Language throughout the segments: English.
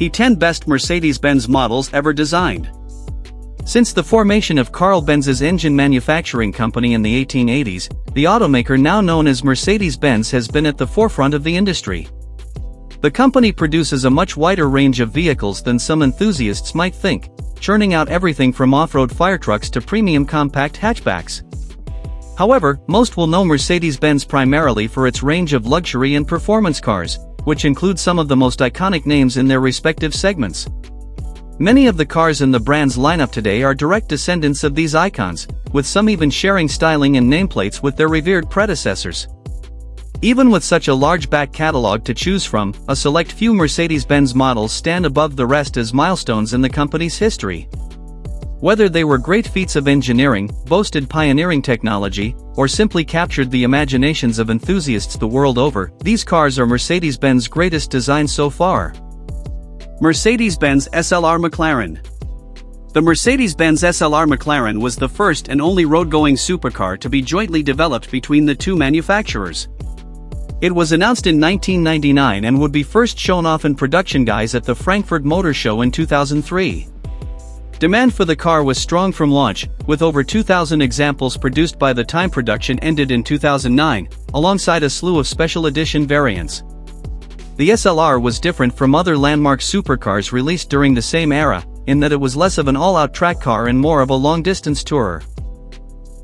10 Best Mercedes-Benz Models Ever Designed. Since the formation of Carl Benz's engine manufacturing company in the 1880s, the automaker now known as Mercedes-Benz has been at the forefront of the industry. The company produces a much wider range of vehicles than some enthusiasts might think, churning out everything from off-road firetrucks to premium compact hatchbacks. However, most will know Mercedes-Benz primarily for its range of luxury and performance cars, which include some of the most iconic names in their respective segments. Many of the cars in the brand's lineup today are direct descendants of these icons, with some even sharing styling and nameplates with their revered predecessors. Even with such a large back catalog to choose from, a select few Mercedes-Benz models stand above the rest as milestones in the company's history. Whether they were great feats of engineering, boasted pioneering technology, or simply captured the imaginations of enthusiasts the world over, these cars are Mercedes-Benz greatest designs so far. Mercedes-Benz SLR McLaren. The Mercedes-Benz SLR McLaren was the first and only road-going supercar to be jointly developed between the two manufacturers. It was announced in 1999 and would be first shown off in production guise at the Frankfurt Motor Show in 2003. Demand for the car was strong from launch, with over 2,000 examples produced by the time production ended in 2009, alongside a slew of special edition variants. The SLR was different from other landmark supercars released during the same era, in that it was less of an all-out track car and more of a long-distance tourer.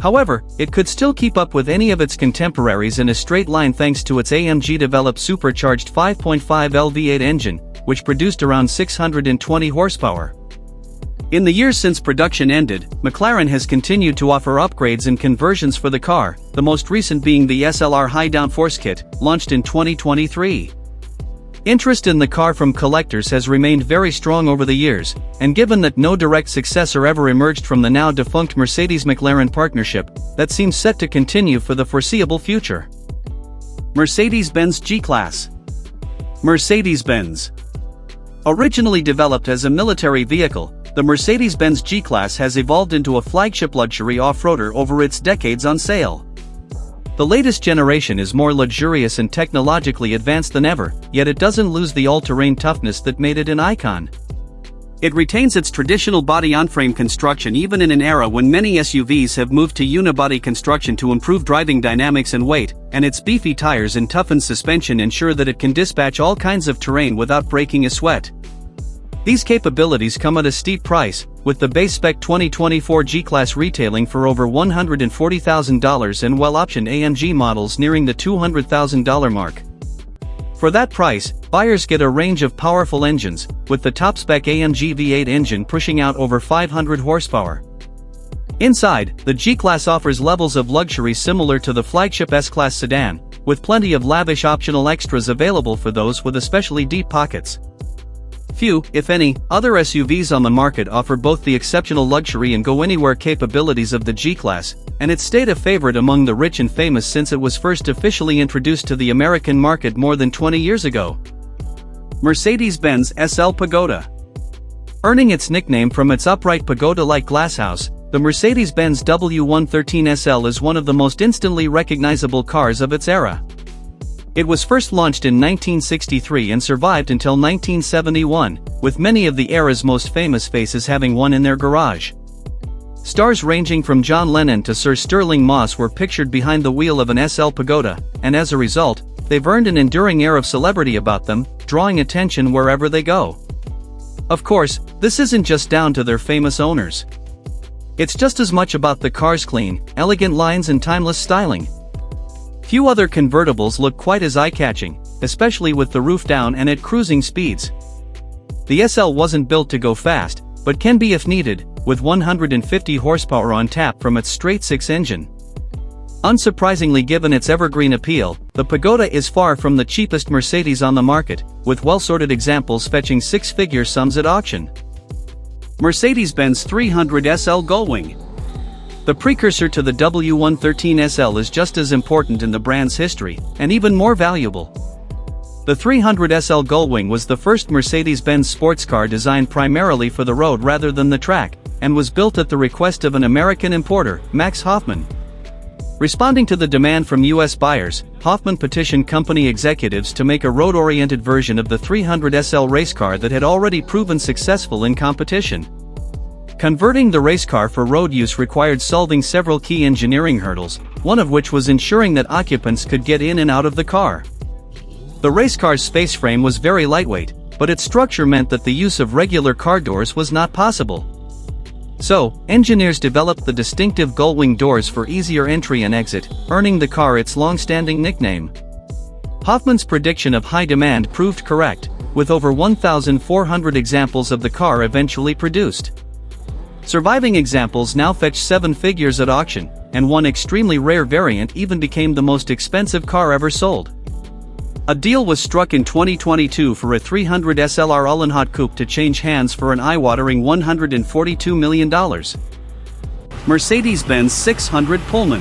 However, it could still keep up with any of its contemporaries in a straight line thanks to its AMG-developed supercharged 5.5L V8 engine, which produced around 620 horsepower. In the years since production ended, McLaren has continued to offer upgrades and conversions for the car, the most recent being the SLR High Downforce Kit, launched in 2023. Interest in the car from collectors has remained very strong over the years, and given that no direct successor ever emerged from the now defunct Mercedes-McLaren partnership, that seems set to continue for the foreseeable future. Mercedes-Benz G-Class. Mercedes-Benz. Originally developed as a military vehicle, the Mercedes-Benz G-Class has evolved into a flagship luxury off-roader over its decades on sale. The latest generation is more luxurious and technologically advanced than ever, yet it doesn't lose the all-terrain toughness that made it an icon. It retains its traditional body-on-frame construction even in an era when many SUVs have moved to unibody construction to improve driving dynamics and weight, and its beefy tires and toughened suspension ensure that it can dispatch all kinds of terrain without breaking a sweat. These capabilities come at a steep price, with the base-spec 2024 G-Class retailing for over $140,000 and well-optioned AMG models nearing the $200,000 mark. For that price, buyers get a range of powerful engines, with the top-spec AMG V8 engine pushing out over 500 horsepower. Inside, the G-Class offers levels of luxury similar to the flagship S-Class sedan, with plenty of lavish optional extras available for those with especially deep pockets. Few, if any, other SUVs on the market offer both the exceptional luxury and go-anywhere capabilities of the G-Class, and it's stayed a favorite among the rich and famous since it was first officially introduced to the American market more than 20 years ago. Mercedes-Benz SL Pagoda. Earning its nickname from its upright pagoda-like glasshouse, the Mercedes-Benz W113 SL is one of the most instantly recognizable cars of its era. It was first launched in 1963 and survived until 1971, with many of the era's most famous faces having one in their garage. Stars ranging from John Lennon to Sir Stirling Moss were pictured behind the wheel of an SL Pagoda, and as a result, they've earned an enduring air of celebrity about them, drawing attention wherever they go. Of course, this isn't just down to their famous owners. It's just as much about the car's clean, elegant lines and timeless styling. Few other convertibles look quite as eye-catching, especially with the roof down and at cruising speeds. The SL wasn't built to go fast, but can be if needed, with 150 horsepower on tap from its straight-six engine. Unsurprisingly, given its evergreen appeal, the Pagoda is far from the cheapest Mercedes on the market, with well-sorted examples fetching six-figure sums at auction. Mercedes-Benz 300 SL Gullwing. The precursor to the W113 SL is just as important in the brand's history, and even more valuable. The 300 SL Gullwing was the first Mercedes-Benz sports car designed primarily for the road rather than the track, and was built at the request of an American importer, Max Hoffman. Responding to the demand from U.S. buyers, Hoffman petitioned company executives to make a road-oriented version of the 300 SL race car that had already proven successful in competition. Converting the race car for road use required solving several key engineering hurdles, one of which was ensuring that occupants could get in and out of the car. The race car's space frame was very lightweight, but its structure meant that the use of regular car doors was not possible. So, engineers developed the distinctive gullwing doors for easier entry and exit, earning the car its long-standing nickname. Hoffman's prediction of high demand proved correct, with over 1,400 examples of the car eventually produced. Surviving examples now fetch 7 figures at auction, and one extremely rare variant even became the most expensive car ever sold. A deal was struck in 2022 for a 300 SLR Uhlenhaut coupe to change hands for an eye-watering $142 million. Mercedes-Benz 600 Pullman.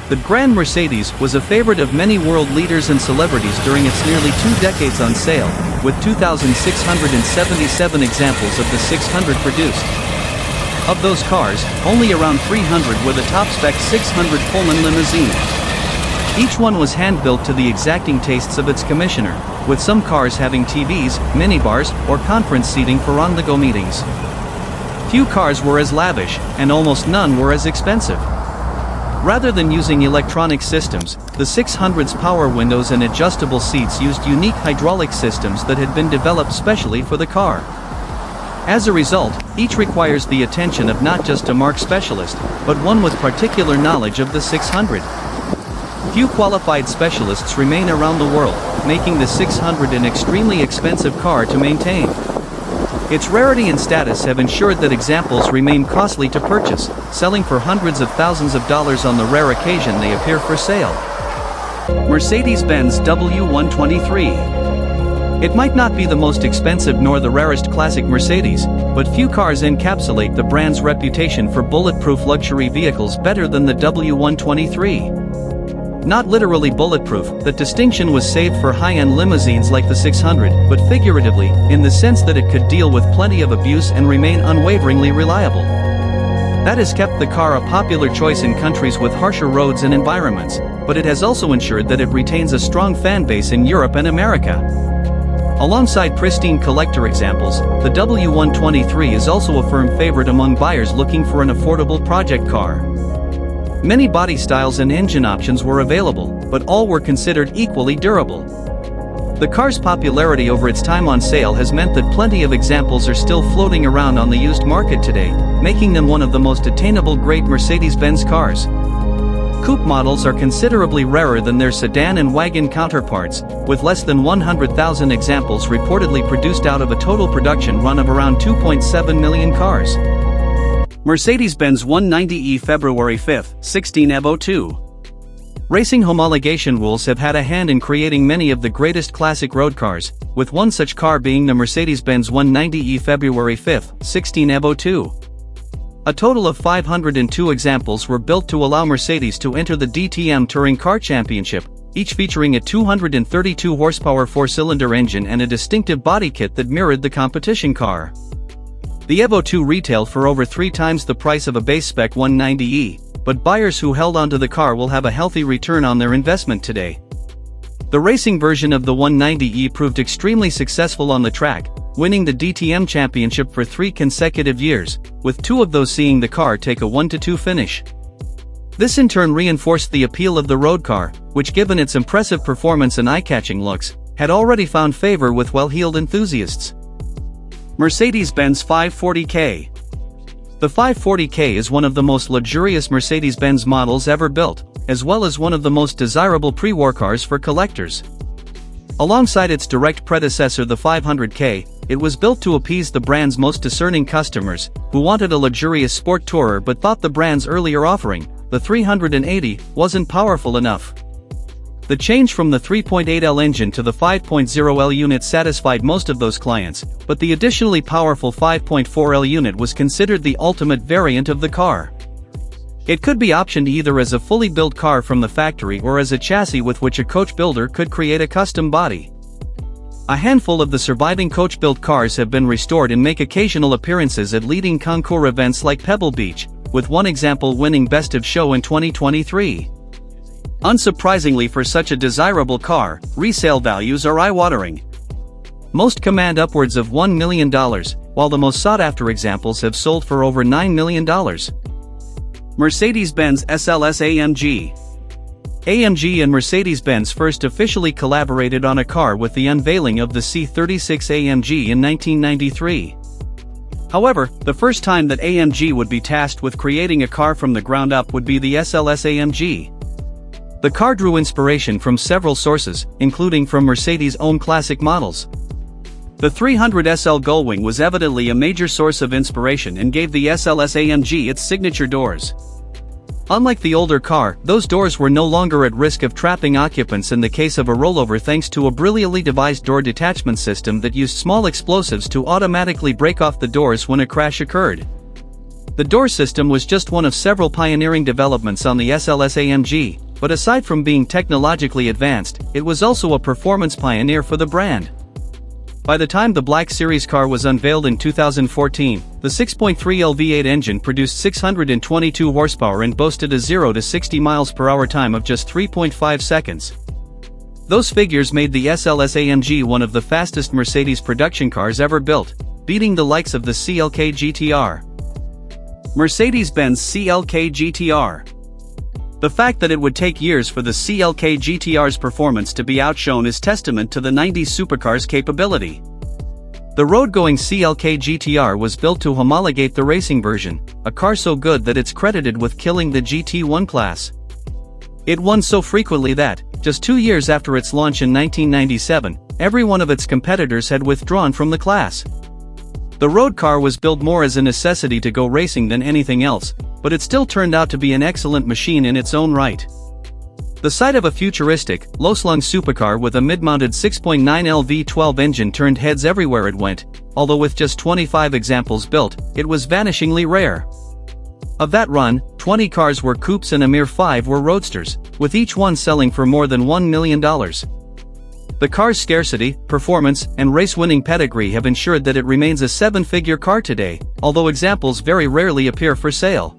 The Grand Mercedes was a favorite of many world leaders and celebrities during its nearly 2 decades on sale, with 2,677 examples of the 600 produced. Of those cars, only around 300 were the top-spec 600 Pullman limousine. Each one was hand-built to the exacting tastes of its commissioner, with some cars having TVs, minibars, or conference seating for on-the-go meetings. Few cars were as lavish, and almost none were as expensive. Rather than using electronic systems, the 600's power windows and adjustable seats used unique hydraulic systems that had been developed specially for the car. As a result, each requires the attention of not just a marque specialist, but one with particular knowledge of the 600. Few qualified specialists remain around the world, making the 600 an extremely expensive car to maintain. Its rarity and status have ensured that examples remain costly to purchase, selling for hundreds of thousands of dollars on the rare occasion they appear for sale. Mercedes-Benz W123. It might not be the most expensive nor the rarest classic Mercedes, but few cars encapsulate the brand's reputation for bulletproof luxury vehicles better than the W123. Not literally bulletproof, that distinction was saved for high-end limousines like the 600, but figuratively, in the sense that it could deal with plenty of abuse and remain unwaveringly reliable. That has kept the car a popular choice in countries with harsher roads and environments, but it has also ensured that it retains a strong fan base in Europe and America. Alongside pristine collector examples, the W123 is also a firm favorite among buyers looking for an affordable project car. Many body styles and engine options were available, but all were considered equally durable. The car's popularity over its time on sale has meant that plenty of examples are still floating around on the used market today, making them one of the most attainable great Mercedes-Benz cars. Coupe models are considerably rarer than their sedan and wagon counterparts, with less than 100,000 examples reportedly produced out of a total production run of around 2.7 million cars. Mercedes-Benz 190e February 5, 16 Evo 2. Racing homologation rules have had a hand in creating many of the greatest classic road cars, with one such car being the Mercedes-Benz 190e February 5, 16 Evo 2. A total of 502 examples were built to allow Mercedes to enter the DTM Touring Car Championship, each featuring a 232 horsepower 4-cylinder engine and a distinctive body kit that mirrored the competition car. The Evo 2 retailed for over 3 times the price of a base-spec 190e, but buyers who held onto the car will have a healthy return on their investment today. The racing version of the 190e proved extremely successful on the track, winning the DTM championship for 3 consecutive years, with 2 of those seeing the car take a 1-2 finish. This in turn reinforced the appeal of the road car, which given its impressive performance and eye-catching looks, had already found favor with well-heeled enthusiasts. Mercedes-Benz 540K. The 540K is one of the most luxurious Mercedes-Benz models ever built, as well as one of the most desirable pre-war cars for collectors. Alongside its direct predecessor the 500K, it was built to appease the brand's most discerning customers, who wanted a luxurious sport tourer but thought the brand's earlier offering, the 380, wasn't powerful enough. The change from the 3.8L engine to the 5.0L unit satisfied most of those clients, but the additionally powerful 5.4L unit was considered the ultimate variant of the car. It could be optioned either as a fully built car from the factory or as a chassis with which a coach builder could create a custom body. A handful of the surviving coach-built cars have been restored and make occasional appearances at leading concours events like Pebble Beach, with one example winning Best of Show in 2023. Unsurprisingly for such a desirable car, resale values are eye-watering. Most command upwards of $1 million, while the most sought-after examples have sold for over $9 million. Mercedes-Benz SLS AMG. AMG and Mercedes-Benz first officially collaborated on a car with the unveiling of the C36 AMG in 1993. However, the first time that AMG would be tasked with creating a car from the ground up would be the SLS AMG. The car drew inspiration from several sources, including from Mercedes' own classic models. The 300 SL Gullwing was evidently a major source of inspiration and gave the SLS AMG its signature doors. Unlike the older car, those doors were no longer at risk of trapping occupants in the case of a rollover thanks to a brilliantly devised door detachment system that used small explosives to automatically break off the doors when a crash occurred. The door system was just one of several pioneering developments on the SLS AMG, but aside from being technologically advanced, it was also a performance pioneer for the brand. By the time the Black Series car was unveiled in 2014, the 6.3L V8 engine produced 622 horsepower and boasted a 0 to 60 miles per hour time of just 3.5 seconds. Those figures made the SLS AMG one of the fastest Mercedes production cars ever built, beating the likes of the CLK GTR. Mercedes-Benz CLK GTR. The fact that it would take years for the CLK GTR's performance to be outshone is testament to the 90s supercar's capability. The road-going CLK GTR was built to homologate the racing version, a car so good that it's credited with killing the GT1 class. It won so frequently that, just 2 years after its launch in 1997, every one of its competitors had withdrawn from the class. The road car was built more as a necessity to go racing than anything else, but it still turned out to be an excellent machine in its own right. The sight of a futuristic, low-slung supercar with a mid-mounted 6.9L V12 engine turned heads everywhere it went, although with just 25 examples built, it was vanishingly rare. Of that run, 20 cars were coupes and a mere 5 were roadsters, with each one selling for more than $1 million. The car's scarcity, performance, and race-winning pedigree have ensured that it remains a 7-figure car today, although examples very rarely appear for sale.